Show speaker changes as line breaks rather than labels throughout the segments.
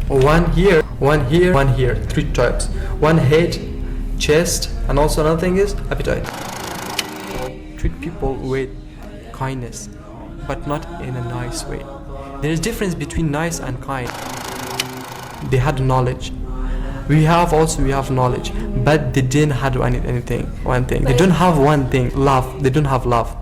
One here, one here, one here. 3 types. One head, chest, and also another thing is appetite. Treat people with kindness, but not in a nice way. There is difference between nice and kind. They had knowledge. We have knowledge, but they didn't have anything. One thing. They don't have one thing. Love. They don't have love.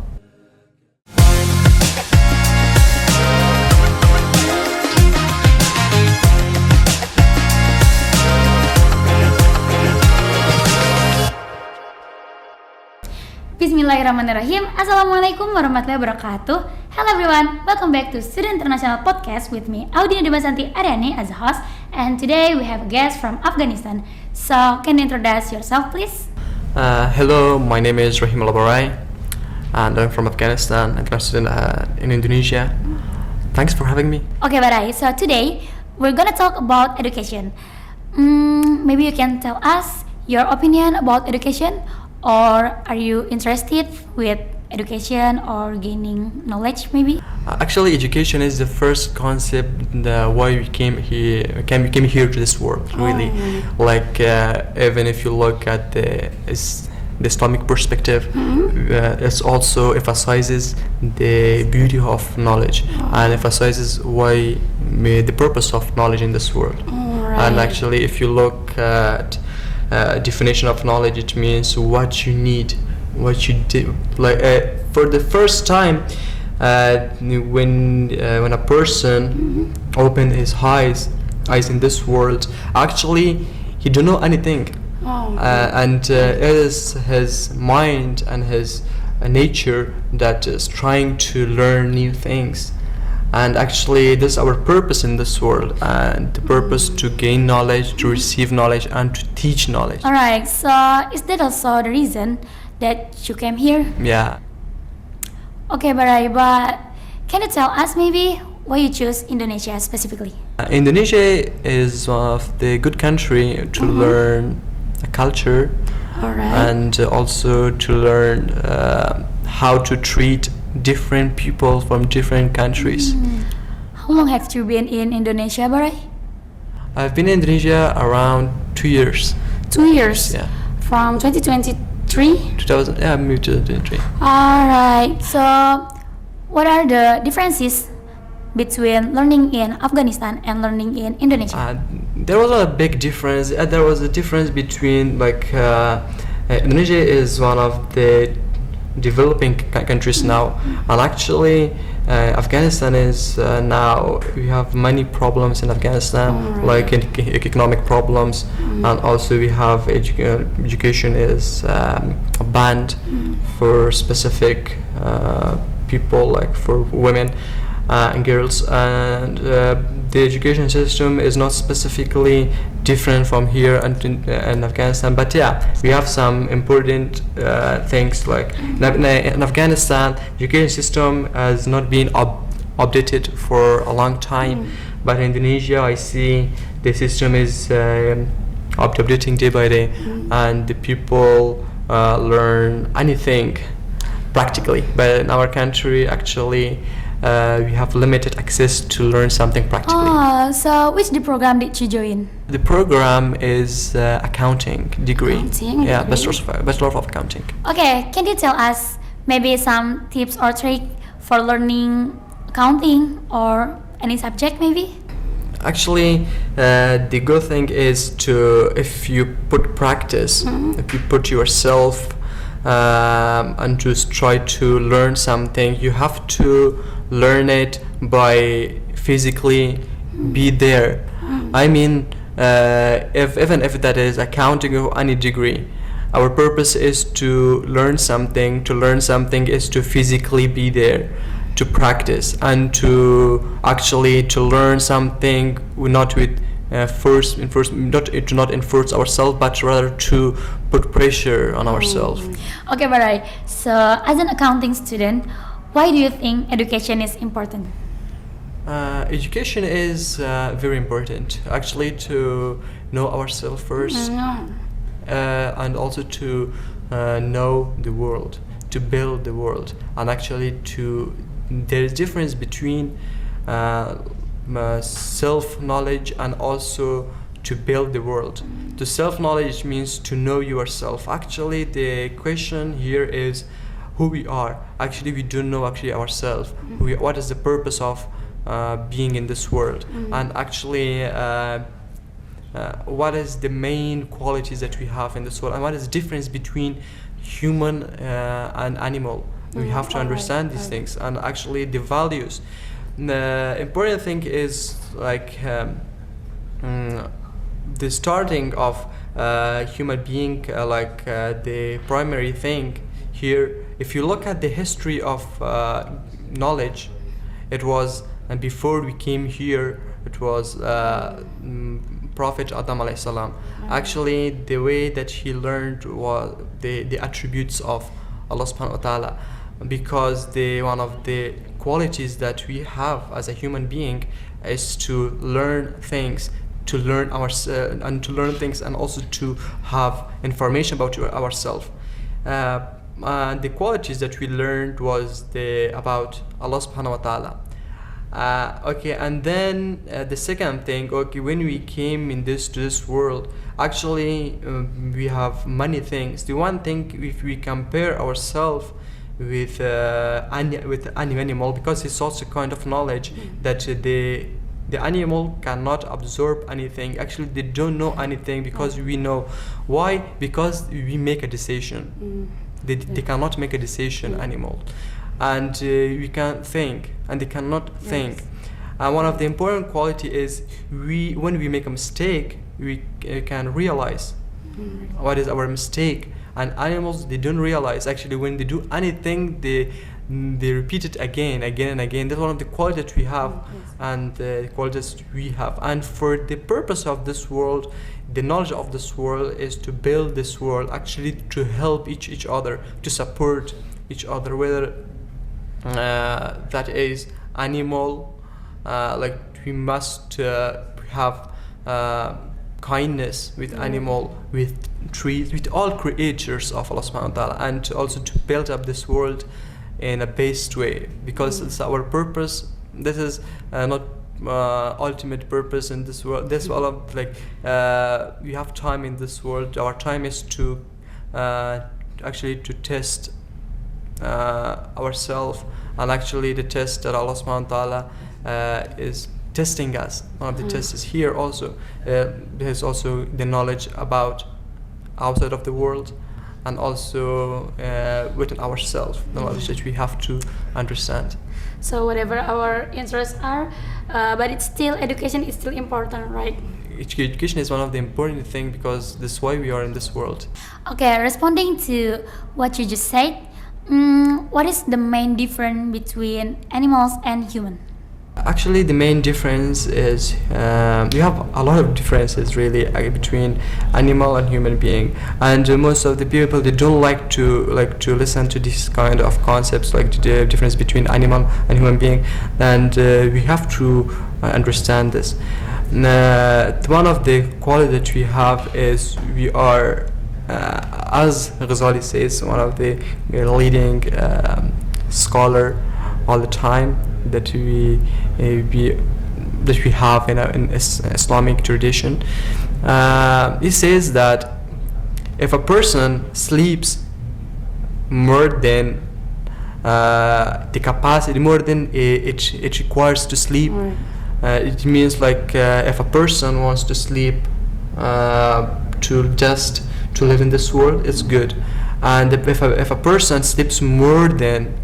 Bismillahirrahmanirrahim. Assalamualaikum warahmatullahi wabarakatuh. Hello everyone, welcome back to Student International Podcast with me, Audina Dimasanti Aryani as a host. And today we have a guest from Afghanistan. So can you introduce yourself please?
Hello, my name is Rahim Labaray and I'm from Afghanistan and I'm a student in Indonesia. Thanks for having me.
Okay Barai, so today we're gonna talk about education. Maybe you can tell us your opinion about education, or are you interested with education or gaining knowledge maybe?
Actually, education is the first concept why we came here to this world, really. Like even if you look at the Islamic perspective, it also emphasizes the beauty of knowledge and emphasizes why the purpose of knowledge in this world. And actually, if you look at definition of knowledge, it means what you need, what you do. Like for the first time, when a person open his eyes in this world, actually he don't know anything, and it is his mind and his nature that is trying to learn new things. And actually, this is our purpose in this world, and the purpose to gain knowledge, to receive knowledge, and to teach knowledge.
Alright, so is that also the reason that you came here?
Yeah.
Okay, Barai, but can you tell us maybe why you choose Indonesia specifically?
Indonesia is one of the good country to learn a culture, and also to learn how to treat different people from different countries.
How long have you been in Indonesia, Barai?
I've been in Indonesia around 2 years.
2 years?
Yeah.
From 2023?
I moved to 2023.
Alright, so what are the differences between learning in Afghanistan and learning in Indonesia?
There was a big difference. There was a difference between Indonesia is one of the developing countries now, and actually Afghanistan is now we have many problems in Afghanistan, like economic problems, and also we have education is banned for specific people, like for women and girls, and the education system is not specifically different from here and in Afghanistan, but yeah, we have some important things. Like in Afghanistan, education system has not been updated for a long time, but in Indonesia I see the system is updating day by day, and the people learn anything practically. But in our country, actually we have limited access to learn something practically.
So which the program did you join?
The program is accounting degree.
Accounting
Yeah,
degree?
Bachelor of Accounting.
Okay, can you tell us maybe some tips or trick for learning accounting or any subject maybe?
Actually, the good thing is if you put practice, if you put yourself and just try to learn something, you have to learn it by physically be there. I mean, even if that is accounting or any degree, our purpose is to learn something. To learn something is to physically be there, to practice, and to actually to learn something not with not enforce ourselves, but rather to put pressure on ourselves.
Okay, Barai. So as an accounting student, why do you think education is important?
Education is very important, actually, to know ourselves first, and also to know the world, to build the world, and actually there is difference between self-knowledge and also to build the world. To self-knowledge means to know yourself. Actually, the question here is who we are. Actually, we don't know ourselves. What is the purpose of being in this world? And actually, what is the main qualities that we have in this world? And what is the difference between human and animal? We have to understand these things. And actually, the values. The important thing is like the starting of human being, the primary thing here. If you look at the history of knowledge, it was, and before we came here, it was Prophet Adam alayhi salam. Actually, the way that he learned was the attributes of Allah subhanahu wa ta'ala, because one of the qualities that we have as a human being is to learn things, to learn things, and also to have information about ourselves. The qualities that we learned was about Allah subhanahu wa ta'ala. And then the second thing, when we came to this world, actually we have many things. The one thing, if we compare ourselves with animal, because it's also kind of knowledge that the animal cannot absorb anything. Actually, they don't know anything, because we know. Why? Because we make a decision. They cannot make a decision, animal. And we can think, and they cannot think. And one of the important quality is when we make a mistake, we can realize what is our mistake. And animals, they don't realize. Actually, when they do anything, they repeat it again and again. That's one of the qualities that we have, and the qualities we have. And for the purpose of this world, the knowledge of this world is to build this world, actually to help each other, to support each other, whether that is animal, like we must have kindness with animal, with trees, with all creatures of Allah subhanahu wa ta'ala, and also to build up this world in a based way, because it's our purpose. This is not ultimate purpose in this world. This all of we have time in this world. Our time is to actually to test ourselves, and actually the test that Allah subhanahu wa ta'ala is testing us. One of the tests is here also. There's also the knowledge about outside of the world, and also within ourselves, the knowledge that we have to understand.
So whatever our interests are, but it's still, education is still important, right?
Education is one of the important things, because this is why we are in this world.
Okay, responding to what you just said, what is the main difference between animals and human?
Actually, the main difference is we have a lot of differences really between animal and human being, and most of the people, they don't like to listen to this kind of concepts, like the difference between animal and human being, and we have to understand this. One of the qualities that we have is we are, as Ghazali says, one of the leading scholar all the time that we have in Islamic tradition. He says that if a person sleeps more than the capacity, more than it requires to sleep, it means if a person wants to sleep to live in this world, it's good. And if a person sleeps more than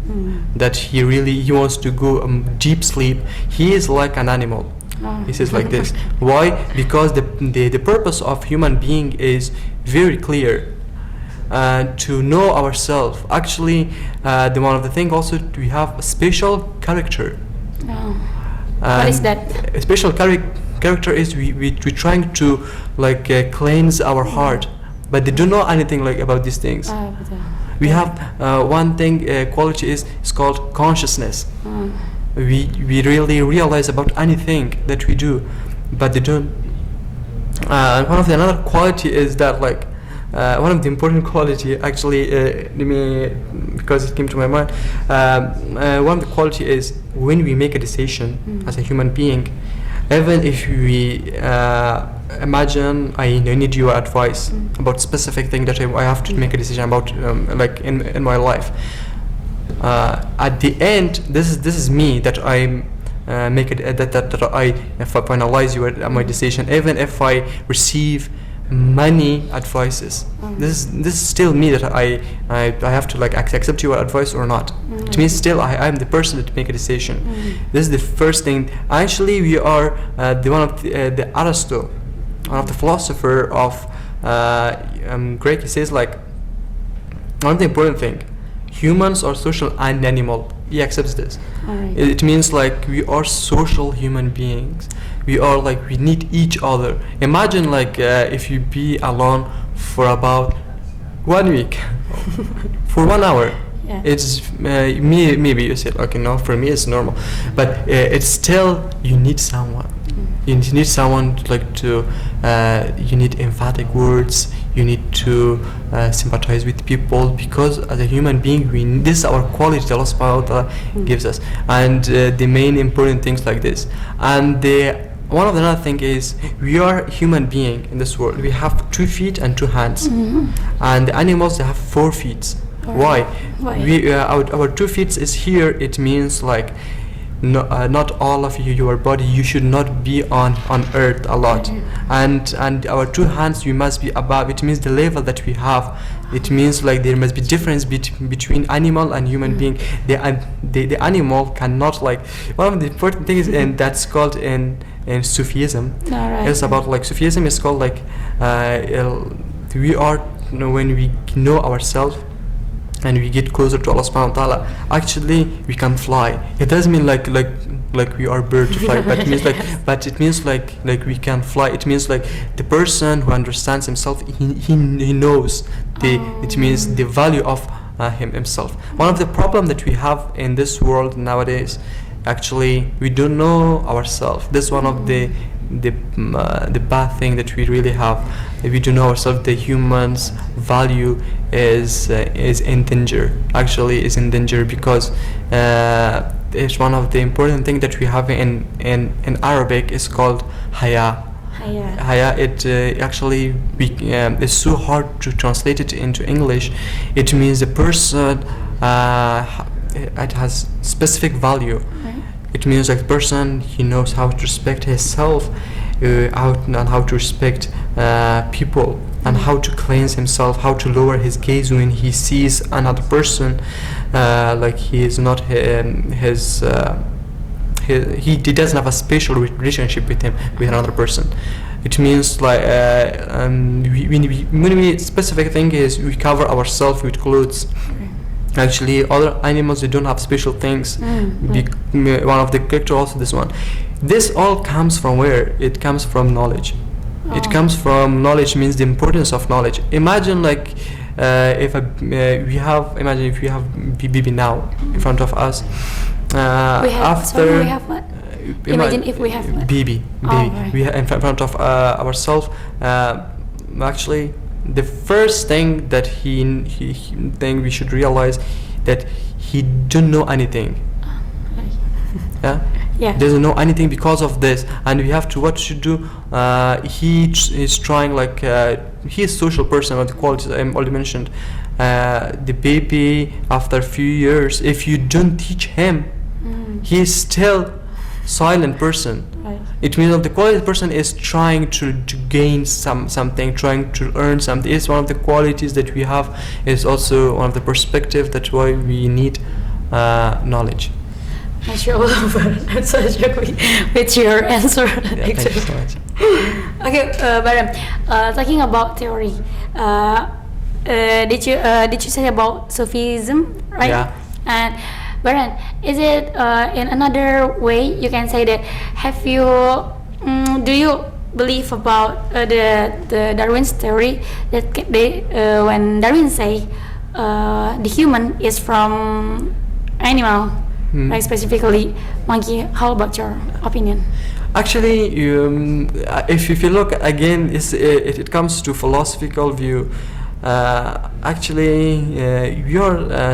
that, he wants to go deep sleep, he is like an animal. He says like this. Why? Because the purpose of human being is very clear, to know ourselves. Actually, one of the things also, we have a special character.
What is that?
A special character is we're trying to cleanse our heart. But they don't know anything about these things. We have one thing, quality is called consciousness. We really realize about anything that we do, but they don't. One of the another quality is that one of the important quality, actually, let me because it came to my mind. One of the quality is when we make a decision as a human being, even if we imagine I need your advice about specific thing that I have to make a decision about, like in my life. At the end, this is me that I make it that I finalize my decision, even if I receive many advices. This is still me that I have to like accept your advice or not. It means still I'm the person that make a decision. This is the first thing. Actually, we are one of the Aristotle, one of the philosopher of Greek. He says like one of the important thing: humans are social and animal. He accepts this.
Alright.
It means like we are social human beings. We are like we need each other. Imagine like if you be alone for about 1 week, for 1 hour.
Yeah.
It's maybe you said okay, no, for me it's normal, but it's still you need someone. You need someone to you need emphatic words. You need to sympathize with people, because as a human being, this is our quality that Allah subhanahu wa ta'ala gives us, and the main important things like this. And one of the other thing is we are human being in this world. We have 2 feet and 2 hands, and the animals, they have 4 feet. Why? We our 2 feet is here. It means like not all of your body, you should not be on earth a lot, and our 2 hands, you must be above. It means the level that we have. It means like there must be difference between animal and human being. The animal cannot, like, one of the important things, and that's called in Sufism. It's about like Sufism is called like we are, when we know ourselves and we get closer to Allah subhanahu wa ta'ala, actually we can fly. It doesn't mean like we are bird to fly, but it means it means like we can fly. It means like the person who understands himself, he knows it means the value of himself. One of the problem that we have in this world nowadays, actually we don't know ourselves. This is one of the bad thing that we really have. If we don't know ourselves, the human's value is in danger. Actually is in danger, because it's one of the important thing that we have in Arabic is called haya. Haya, it actually it's so hard to translate it into English. It means a person it has specific value. It means like person, he knows how to respect himself, and how to respect people, and how to cleanse himself, how to lower his gaze when he sees another person, like he is not he doesn't have a special relationship with another person. It means like when we specific thing is we cover ourselves with clothes. Actually, other animals, they don't have special things. One of the character also this one. This all comes from where? It comes from knowledge. It comes from knowledge, means the importance of knowledge. Imagine like if we have BB now in front of us.
We have what? Imagine if we have what?
BB.
Right.
We have in front of ourselves. Actually, the first thing that he think we should realize that he don't know anything.
Yeah.
Doesn't know anything because of this, and we have to what should do. He is trying like he is social person of the qualities I already mentioned. The baby, after a few years, if you don't teach him, he is still silent person.
Right.
It means that the quality person is trying to gain something, trying to earn something. It's one of the qualities that we have. It's also one of the perspectives that's why we need knowledge.
MashaAllah, I'm so shocked with your answer.
Yeah, thank you so much.
Okay, Barai, talking about theory, did you say about Sufism, right?
Yeah.
And Baran, is it in another way you can say that do you believe about the Darwin's theory that when Darwin say the human is from animal, like specifically monkey? How about your opinion?
Actually, if you look again, it comes to philosophical view.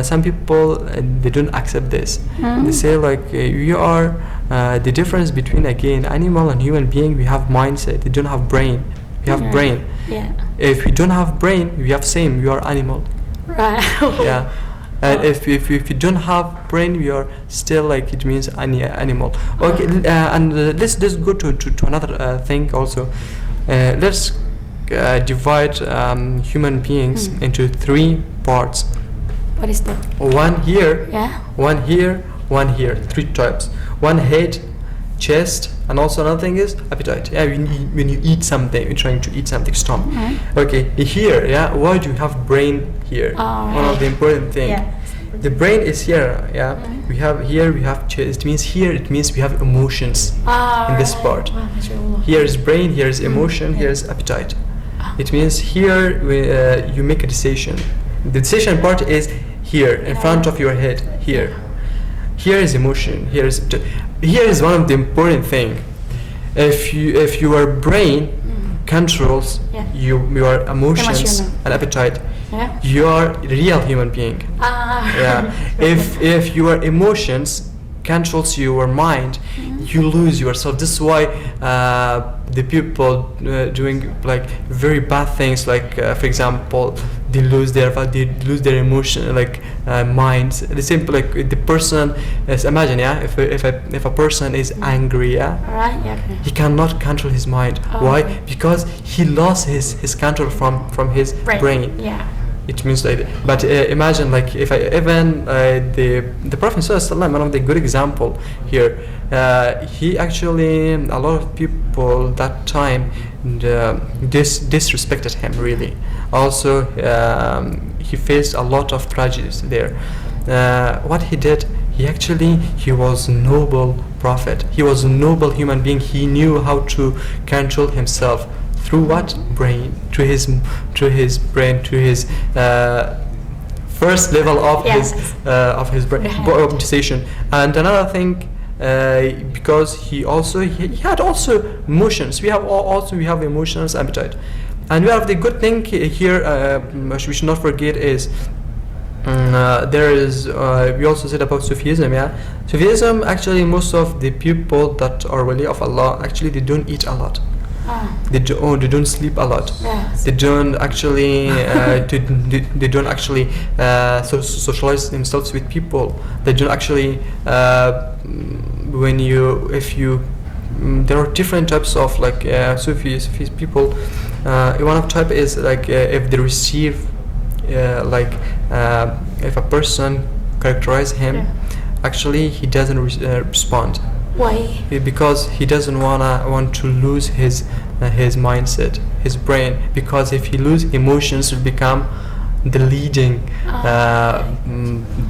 some people they don't accept this. They say like you are the difference between again animal and human being. We have mindset. They don't have brain. We have brain.
Yeah.
If we don't have brain, we have same. We are animal.
Right.
Yeah. And if you don't have brain, we are still like it means animal. Okay. Let's go to another thing also. Let's divide human beings into 3 parts.
What is that?
One here,
Yeah.
one here, one here. 3 types. One head, chest, and also another thing is appetite. Yeah, when you eat something, you're trying to eat something, stomach. Okay, here, yeah. Why do you have brain here? One of the important thing.
Yeah.
The brain is here. Yeah, we have here. We have chest. It means here. It means we have emotions in this part.
Wow, mashallah.
Here is brain. Here is emotion. Here is appetite. It means here you make a decision. The decision part is here in front of your head. Here is emotion. Here is one of the important thing. If your brain controls your emotions
Emotional.
and appetite,
Yeah.
you are a real human being. Yeah. If your emotions controls your mind, you lose yourself. This is why the people doing like very bad things, like for example, they lose their emotion, like minds. The same like the person is, imagine, yeah, if a person is angry, yeah,
Right. Yeah. Okay.
he cannot control his mind. Why? Because he lost his control from his brain.
Yeah.
It means like, but imagine like if the Prophet ﷺ, one of the good example here, he actually, a lot of people that time disrespected him really. Also, he faced a lot of tragedies there. What he did, he was noble prophet. He was a noble human being. He knew how to control himself. Through what? Brain. To his brain, to his first level of his brain decision. And another thing, because he had also emotions. We have emotions, appetite, and we have the good thing here. We should not forget is there is. We also said about Sufism. Yeah, Sufism actually most of the people that are wali of Allah actually they don't eat a lot. They don't sleep a lot.
Yes.
They don't actually they don't actually socialize themselves with people. They don't actually there are different types of like Sufi people. One of type is like if they receive if a person characterize him, actually he doesn't respond.
Why?
Because he doesn't want to lose his mindset, his brain. Because if he lose emotions, will become the leading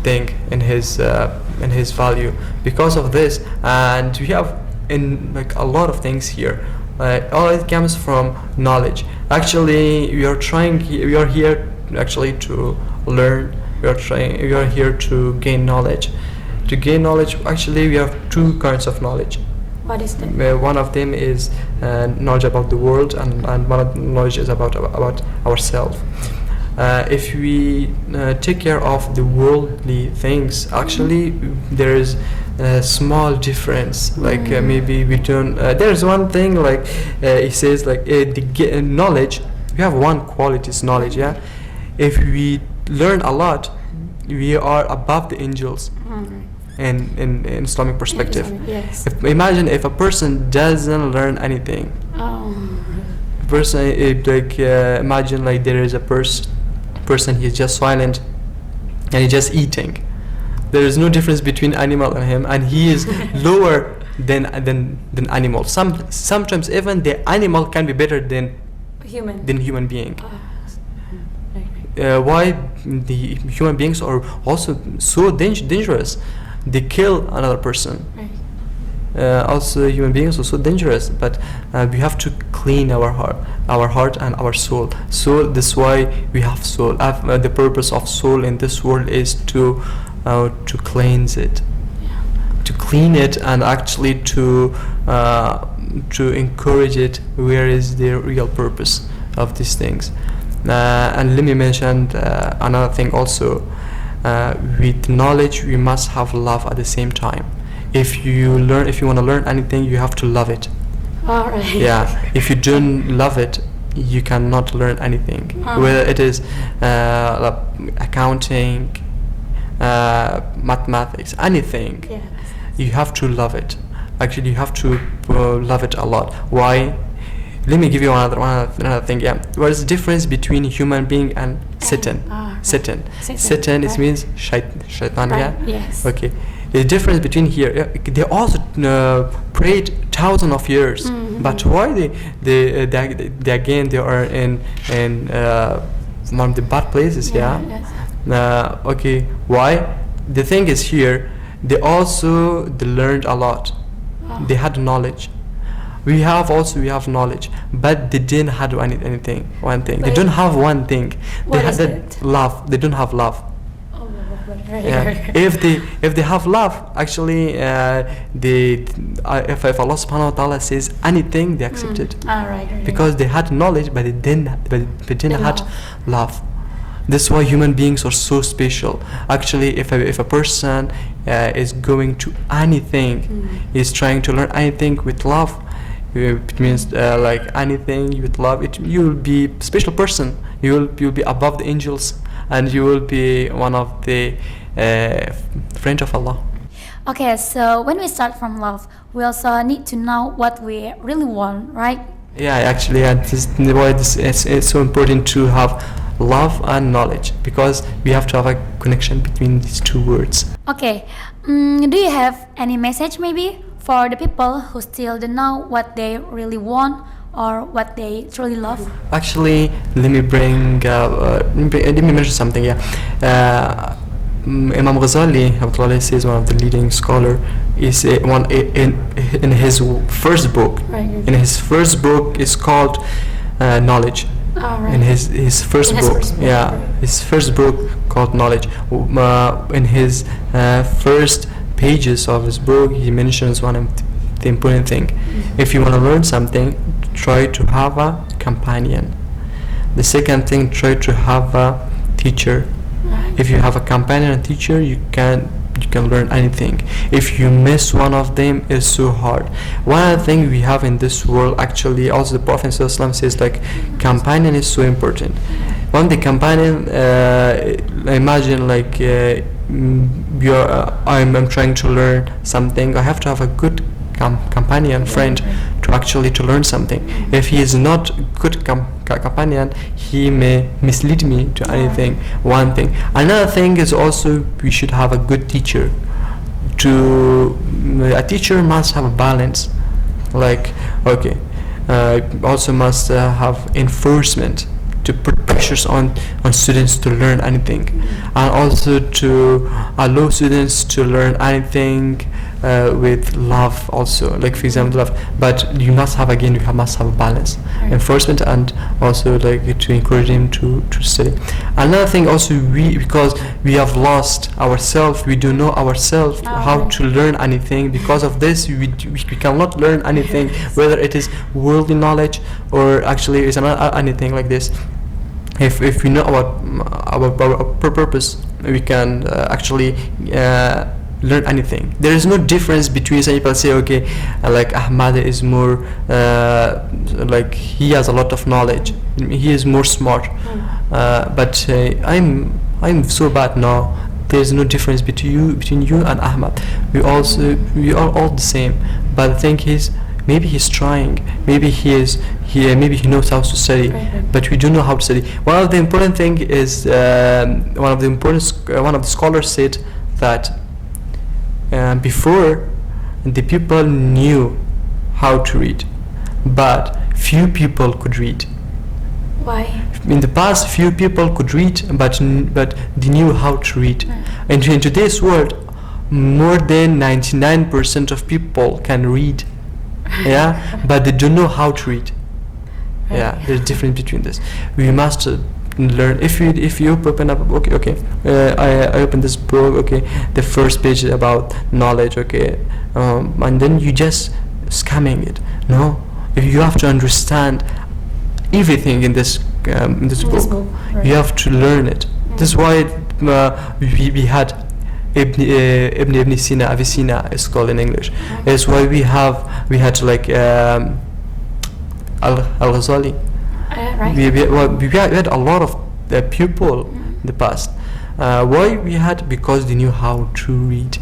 thing in his value. Because of this, and we have in like a lot of things here. All it comes from knowledge. Actually, we are here actually to learn. We are here to gain knowledge. To gain knowledge, actually, we have 2 kinds of knowledge.
What is that?
One of them is knowledge about the world, and one of the knowledge is about ourselves. If we take care of the worldly things, actually, there is a small difference. Like maybe we don't. There's one thing like it says like the knowledge. We have one quality is knowledge. Yeah, if we learn a lot, we are above the angels. In Islamic perspective.
Yes.
Imagine if a person doesn't learn anything. A person imagine like there is a person he's just silent and he's just eating. There is no difference between animal and him, and he is lower than animal. Sometimes even the animal can be better than human being. Why the human beings are also so dangerous? They kill another person. Also, human beings are so dangerous, but we have to clean our heart and our soul. So that's why we have soul. The purpose of soul in this world is to cleanse it, to clean it, and actually to encourage it. Where is the real purpose of these things? And let me mention another thing also. With knowledge, we must have love at the same time. If you want to learn anything, you have to love it.
All right.
Yeah. If you don't love it, you cannot learn anything. Whether it is accounting, mathematics, anything.
Yes.
You have to love it. Actually, you have to love it a lot. Why? Let me give you another thing. Yeah, what is the difference between human being and Satan?
Right.
Satan.
Satan,
Satan. It
right.
means shaitan.
Right.
Yeah.
Yes.
Okay. The difference between here, they also prayed thousands of years, but why they again they are in one of the bad places? Yeah.
Yes.
Okay. Why? The thing is here, they learned a lot. They had knowledge. We have knowledge, but they didn't have anything. One thing. They don't have one thing. They
What
had
is
that
it?
love. They don't have love.
Oh, right.
Yeah. If they have love, actually, if Allah Subhanahu wa Taala says anything, they accept it,
Right.
because they had knowledge, but they didn't have love. That's why human beings are so special. Actually, if a person is going to anything, is trying to learn anything with love, it means like anything with love, you will be a special person. You'll be above the angels, and you will be one of the friends of Allah.
Okay, so when we start from love, we also need to know what we really want, right?
Yeah, actually, this is why it's so important to have love and knowledge, because we have to have a connection between these two words.
Okay, do you have any message maybe for the people who still don't know what they really want or what they truly love?
Actually, let me mention something. Yeah, Imam Ghazali says, one of the leading scholar, is one in his first book.
Right.
In his first book is called Knowledge.
Right.
In his first book, his first book called Knowledge. In his first pages of his book, he mentions one of the important thing. If you want to learn something, try to have a companion. The second thing, try to have a teacher. If you have a companion and teacher, you can learn anything. If you miss one of them, it's so hard. One other thing we have in this world, actually, also the Prophet ﷺ says, like, companion is so important. One the companion, imagine like I'm trying to learn something. I have to have a good companion, friend, to learn something. If he is not good companion, he may mislead me to anything. One thing. Another thing is also we should have a good teacher. A teacher must have a balance. Like, okay, also must have enforcement, to put pressures on students to learn anything, and also to allow students to learn anything with love also, like for example love, but you must have a balance, enforcement, and also like to encourage them to study. Another thing also, because we have lost ourselves, we don't know ourselves how to learn anything. Because of this, we cannot learn anything, whether it is worldly knowledge or actually is anything like this. If we know our purpose, we can actually learn anything. There is no difference between some people say, okay, like Ahmad is more like he has a lot of knowledge, he is more smart, but I'm so bad. No, there is no difference between you and Ahmad. We are all the same. But the thing is, maybe he's trying, maybe maybe he knows how to study, but we don't know how to study. One of the important thing is one of the scholars said that before the people knew how to read, but few people could read.
Why?
In the past, few people could read, but they knew how to read. And in today's world, more than 99% of people can read. Yeah, but they don't know how to read. Yeah, there's a difference between this. We must learn. If you open up, okay, I open this book, okay, the first page is about knowledge, okay, and then you just scamming it. No, you have to understand everything in this in this
In
book.
this book, right.
You have to learn it. This is why we had Ibn Sina, Avicenna is called in English. It's why we had like Al-Ghazali.
Right.
We had a lot of people in the past. Why we had? Because they knew how to read.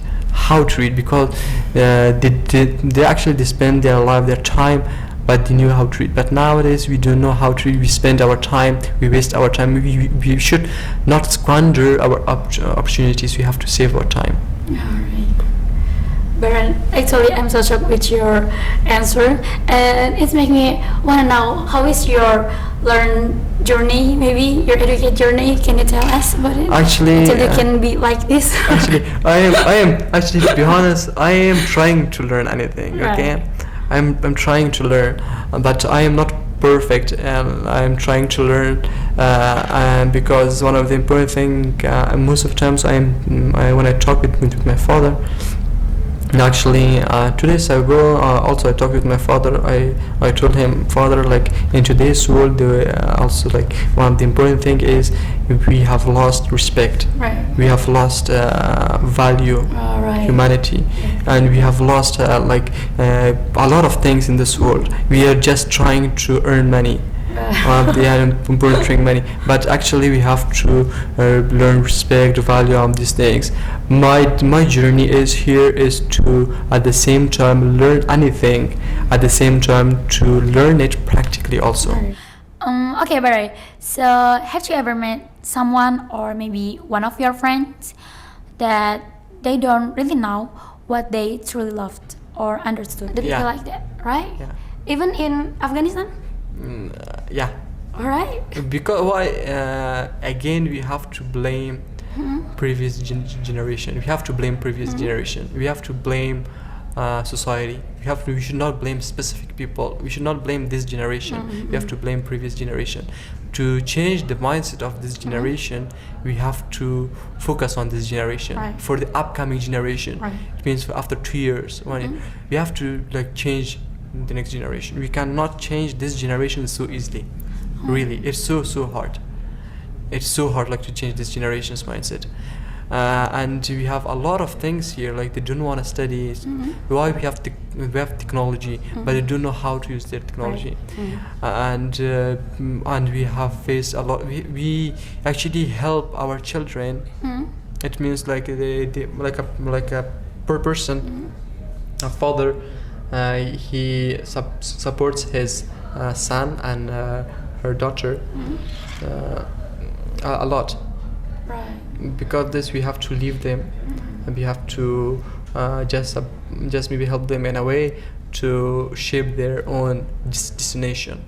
Because they actually spend their life, their time, but they knew how to read. But nowadays we don't know how to read. We spend our time, we waste our time. We should not squander our opportunities. We have to save our time.
Alright. Baran, actually I'm so shocked with your answer, and it makes me want to know how is your learn journey, maybe your educate journey. Can you tell us about it?
Actually,
until you can be like this.
Actually, I am actually, to be honest, I am trying to learn anything. Okay,
Right.
I'm trying to learn, but I am not perfect, and I'm trying to learn. And because one of the important thing, most of times when I talk with my father. And actually, 2 days ago, also I talked with my father. I told him, Father, like in today's world, also like one of the important thing is we have lost respect.
Right.
We have lost value,
Right.
humanity, and we have lost a lot of things in this world. We are just trying to earn money. They are important thing money, but actually we have to learn respect, value of these things. My journey is to at the same time learn anything, at the same time to learn it practically also.
Okay, Barai. So, have you ever met someone or maybe one of your friends that they don't really know what they truly loved or understood? Did you
Yeah.
feel like that, right?
Yeah.
Even in Afghanistan?
Yeah.
All right.
Because why? Again, we have to blame previous generation. We have to blame previous generation. We have to blame society. We should not blame specific people. We should not blame this generation. We have to blame previous generation. To change the mindset of this generation, we have to focus on this generation.
Right.
For the upcoming generation.
Right.
It means for after 2 years, 1 year, we have to like change the next generation. We cannot change this generation so easily. Really, it's so hard. It's so hard like to change this generation's mindset. And we have a lot of things here, like they don't want to study. Why we have technology, but they don't know how to use their technology. And we have faced a lot. We actually help our children. It means like they like a per person, a father. He supports his son and her daughter a lot.
Right.
Because this we have to leave them, and we have to just maybe help them in a way to shape their own destination.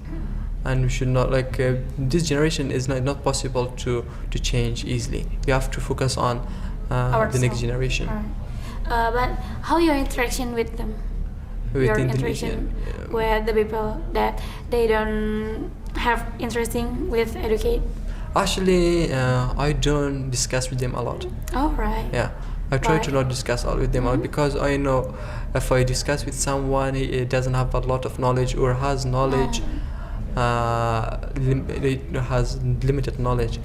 And we should not like this generation is not possible to change easily. We have to focus on the next generation.
Right. But how your interaction with them? Your interaction with the people that they don't have interesting with educate?
Actually, I don't discuss with them a lot.
Oh, right.
Yeah, I try
Why?
to not discuss all with them a lot, because I know if I discuss with someone, he doesn't have a lot of knowledge or has knowledge, has limited knowledge.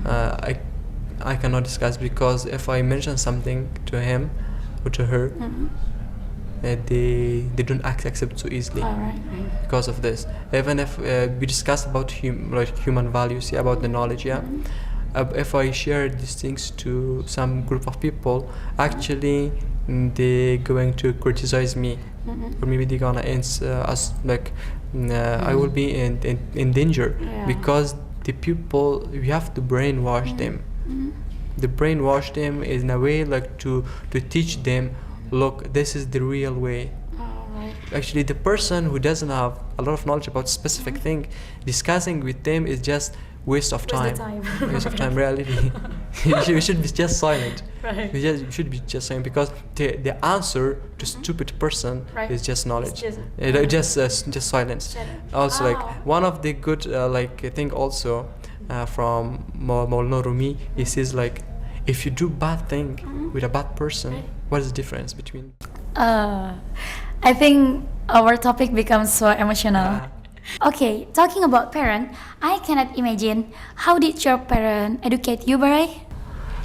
I cannot discuss, because if I mention something to him or to her, they don't accept so easily.
All right.
Because of this. Even if we discuss about human values, about the knowledge, if I share these things to some group of people, actually they're going to criticize me, or maybe they're gonna us like I will be in danger, because the people, we have to brainwash them. The brainwash them is in a way like to teach them, look, this is the real way. Actually, the person who doesn't have a lot of knowledge about specific thing, discussing with them is just waste of time. Waste of time, reality. You should be just silent.
Right.
You should be just silent, because the answer to stupid person is just knowledge. Just silence. Also, like one of the good thing also from Maulana Rumi, he says like, if you do bad thing with a bad person, what is the difference between?
I think our topic becomes so emotional. Okay, talking about parent, I cannot imagine how did your parent educate you, Barai?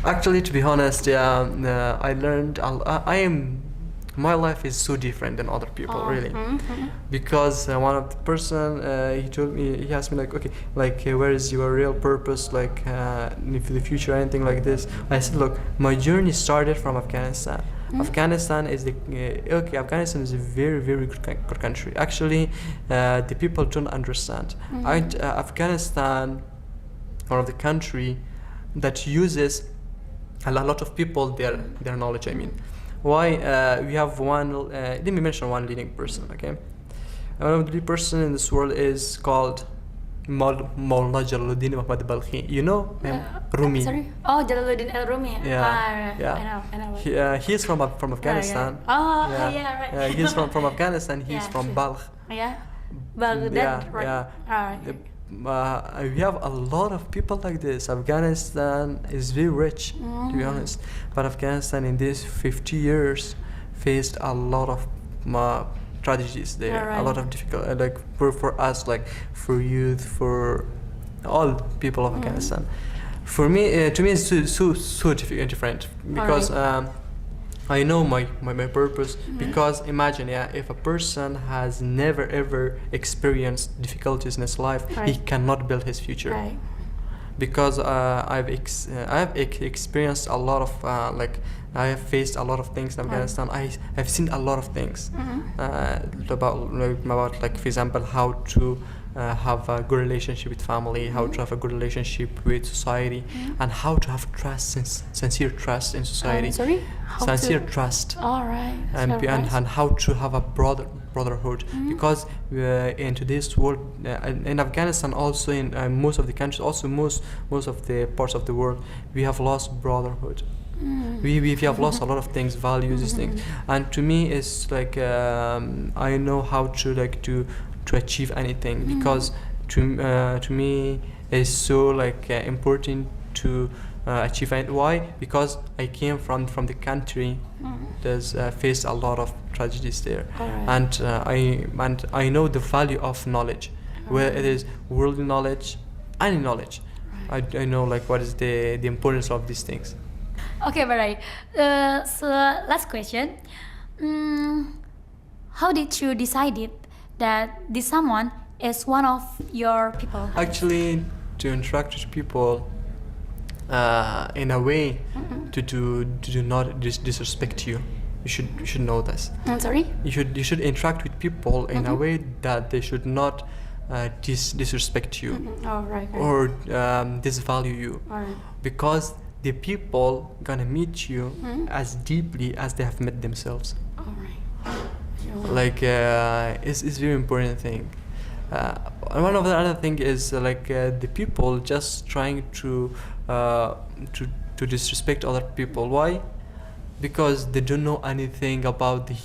Actually, to be honest, yeah, I learned. My life is so different than other people, really, because one of the person he told me, he asked me like, okay, like where is your real purpose, like for the future, anything like this. I said, look, my journey started from Afghanistan. Afghanistan is Afghanistan is a very, very good country. Actually, the people don't understand. Afghanistan, one of the country that uses a lot of people their knowledge. I mean, why we have one? Let me mention one leading person. Okay, one of the leading person in this world is called Maulana Jalaluddin Muhammad Balkhi. You know him? Rumi.
Sorry. Oh, Jalaluddin al Rumi.
Yeah, yeah.
I know.
He is from Afghanistan.
Oh,
Yeah,
yeah, right.
He's from Afghanistan. He's
Yeah,
from
sure.
Balkh.
Yeah. Baghdad,
Yeah,
right?
yeah.
Alright.
We have a lot of people like this. Afghanistan is very rich, to be honest. But Afghanistan in these 50 years faced a lot of tragedies there.
Yeah, right.
A lot of difficult, like for us, like for youth, for all people of Afghanistan. For me, to me, it's so different because I know my purpose. Because imagine, if a person has never ever experienced difficulties in his life, he cannot build his future.
Right.
Because I've experienced a lot of I have faced a lot of things in Afghanistan. I've seen a lot of things about like, for example, how to have a good relationship with family, how to have a good relationship with society, and how to have sincere trust in society.
Sorry?
Sincere trust.
All right.
And how to have a brotherhood, because in today's world, in Afghanistan, also in most of the countries, also most of the parts of the world, we have lost brotherhood. We have lost a lot of things, values, these things. And to me, it's like I know how to to achieve anything, because to me it's so important to achieve it. Why? Because I came from the country that's faced a lot of tragedies there, and I know the value of knowledge, where it is worldly knowledge, any knowledge. I know what is the importance of these things.
Okay, Barai. So last question. How did you decide it that this someone is one of your people?
Actually, to interact with people in a way to do not disrespect you. You should know this.
I'm sorry?
You should interact with people in a way that they should not disrespect you or disvalue you, because the people gonna meet you as deeply as they have met themselves. It's very important thing. And one of the other thing is the people just trying to disrespect other people. Why? Because they don't know anything about the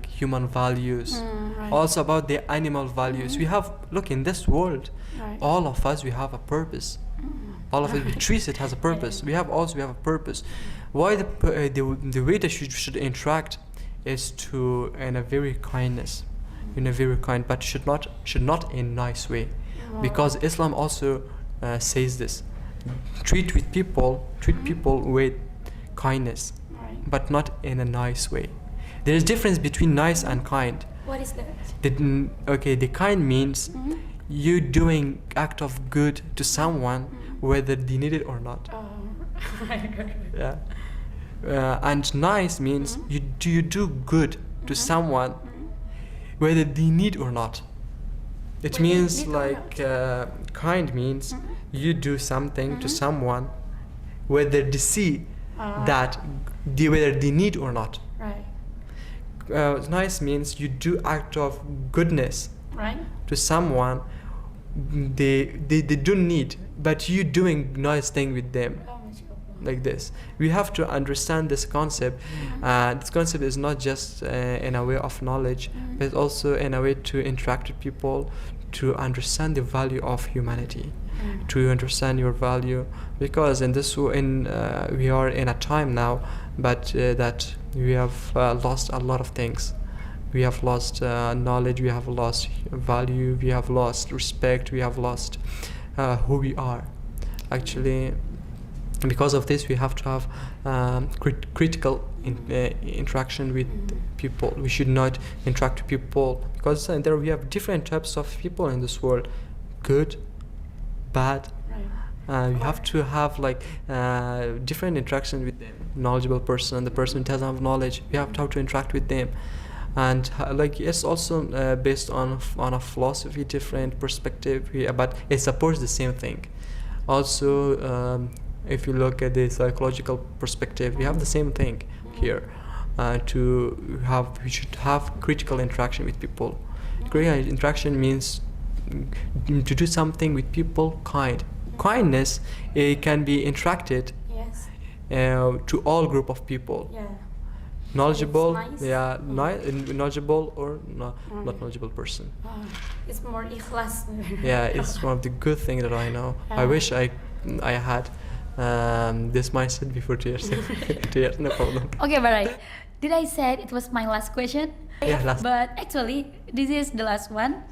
human values, also about the animal values. We have, look, in this world, all of us, we have a purpose. All of it, we treat it as a purpose. We have a purpose. Why the way that you should interact is to in a very kindness, but should not in a nice way, because Islam also says this: treat people with kindness, but not in a nice way. There is difference between nice and kind.
What is that?
The kind means you doing act of good to someone, whether they need it or not. Yeah. And nice means you do good to someone, whether they need or not. It means kind means you do something to someone, whether they see that whether they need or not. Nice means you do act of goodness to someone they don't need, but you doing nice thing with them. Like this, we have to understand this concept. This concept is not just in a way of knowledge, but also in a way to interact with people, to understand the value of humanity, to understand your value. Because we are in a time now, but that we have lost a lot of things. we have lost knowledge, we have lost value, we have lost respect, we have lost who we are. Actually, because of this, we have to have critical interaction with people. We should not interact with people because there we have different types of people in this world, good, bad. We have to have like different interaction with the knowledgeable person, the person who doesn't have knowledge. We have to interact with them, and like it's also based on a philosophy, different perspective, but it supports the same thing. Also, if you look at the psychological perspective, we have the same thing here. We should have critical interaction with people. Critical interaction means to do something with people kindness. It can be interacted to all group of people. Knowledgeable, knowledgeable or not knowledgeable person.
It's more ikhlas.
It's one of the good things that I know. I wish I had this mindset before 2 years. 2 years, no problem.
Okay, Barai. Did I say it was my last question?
Last.
But actually, this is the last one.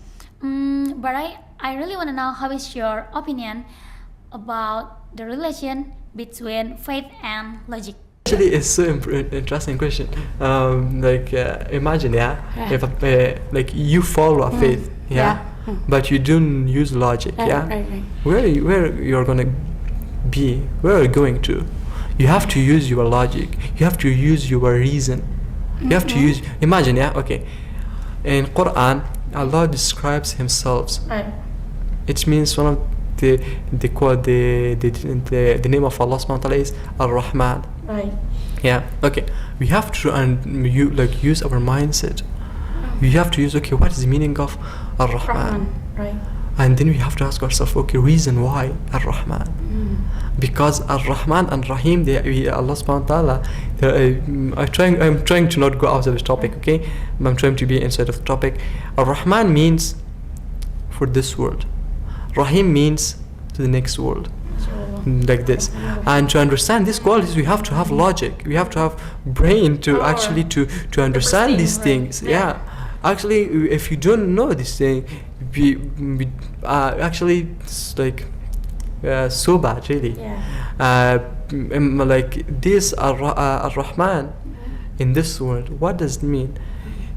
Barai, I really want to know how is your opinion about the relation between faith and logic?
Actually, it's so interesting question. Imagine, if like you follow a faith, but you don't use logic, where you're gonna be? Where are you going to? You have to use your logic. You have to use your reason. You have to use. Imagine, in Quran, Allah describes Himself. It means one of the name of Allah subhanahu wa ta'ala is Ar-Rahman. We have to use our mindset. We have to use what is the meaning of Ar-Rahman? And then we have to ask ourselves, reason why Ar-Rahman? Because Ar-Rahman and Rahim, Allah subhanahu wa ta'ala, I'm trying to not go out of the topic, I'm trying to be inside of the topic. Ar-Rahman means for this world. Rahim means to the next world. Like this. And to understand these qualities, we have to have logic. We have to have brain to actually to understand these things. Actually, if you don't know this thing, we actually it's like so bad, really. Like this Ar-Rahman in this world, what does it mean?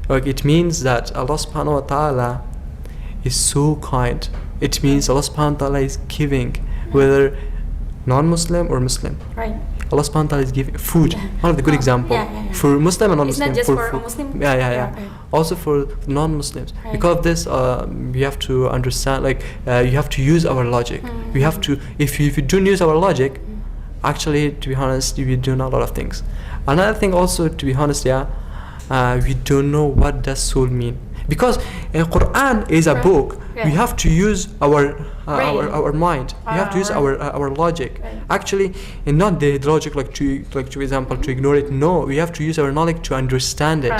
It means that Allah subhanahu wa ta'ala is so kind. It means Allah subhanahu wa ta'ala is giving, whether non-Muslim or Muslim. Allah subhanahu wa ta'ala is giving food. One of the good example for Muslim and non-Muslim.
It's not just for Muslim.
Also for non-Muslims. Because of this, we have to understand. You have to use our logic. We have to. If you don't use our logic, actually, to be honest, we do a lot of things. Another thing, also, to be honest, we don't know what does soul mean. Because Quran is a book, we have to use our mind. We have to use our logic. Actually, and not the logic for example to ignore it. No, we have to use our knowledge to understand it.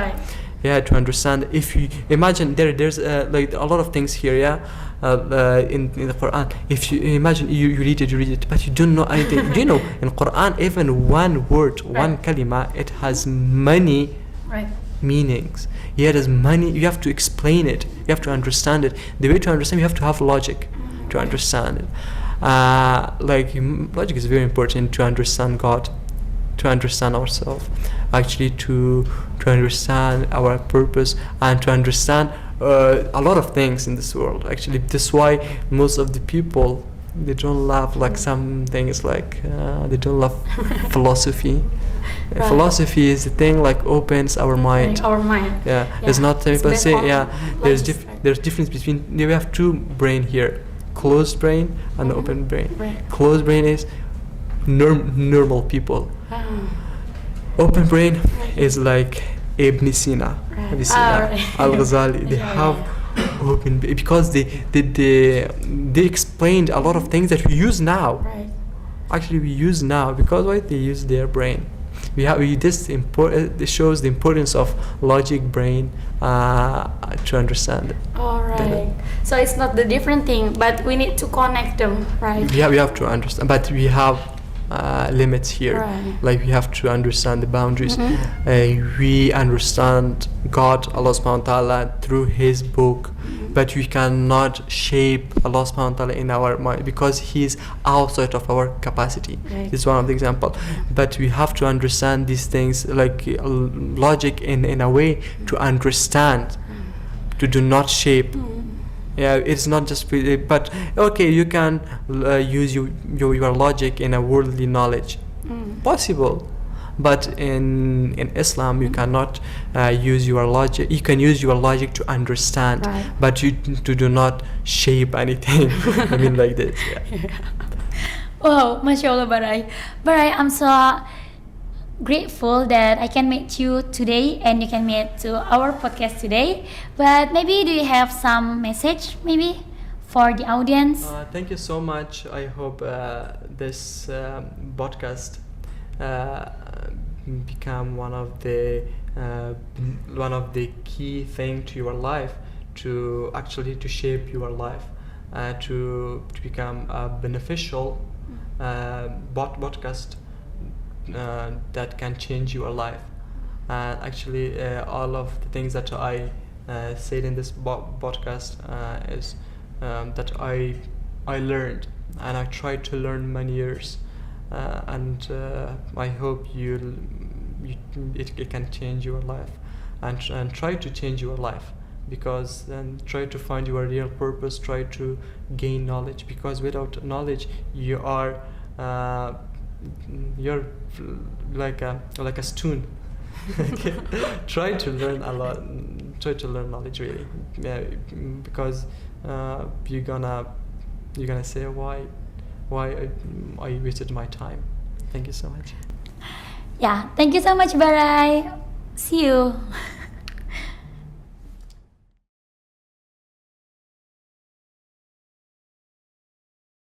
To understand. If you imagine there's like a lot of things here. In the Quran. If you imagine you read it, but you don't know anything. Do you know in Quran even one word, one kalima, it has many meanings. It has many. You have to explain it. You have to understand it. The way to understand, you have to have logic to understand it. Logic is very important to understand God, to understand ourselves, actually to understand our purpose, and to understand a lot of things in this world. Actually, this is why most of the people, they don't love some things they don't love philosophy. Philosophy is the thing opens our mind. It's not people say there's difference between. We have two brain here, closed brain and open brain. Closed brain is normal people. Open brain is like Ibn Sina, Al-Ghazali. They have open because they explained a lot of things that we use now. Actually, we use now because why they use their brain. This shows the importance of logic brain to understand it.
So it's not the different thing, but we need to connect them, right?
We have to understand, but we have limits here.
Right.
Like we have to understand the boundaries. We understand God, Allah subhanahu wa ta'ala, through His book, but we cannot shape Allah subhanahu wa ta'ala in our mind because He's outside of our capacity.
Right.
This is one of the example. But we have to understand these things like logic in a way to understand, to do not shape. Yeah, it's not just but okay, you can use your logic in a worldly knowledge, possible, but in Islam you cannot use your logic. You can use your logic to understand,
Right.
but you do not shape anything. I mean, like this. Yeah.
Wow, Masya Allah, Barai. Barai, I'm so grateful that I can meet you today and you can meet to our podcast today. But maybe do you have some message maybe for the audience?
Thank you so much. I hope this podcast become one of the key thing to your life, to actually to shape your life, to become a beneficial podcast that can change your life. And actually all of the things that I said in this podcast is that I learned, and I tried to learn many years, and I hope it can change your life, and try to change your life, because then try to find your real purpose, try to gain knowledge, because without knowledge you're like a stone. Okay. Try to learn a lot, try to learn knowledge really, because you're gonna say why I wasted my time. Thank you so much.
Yeah, thank you so much, Barai. See you.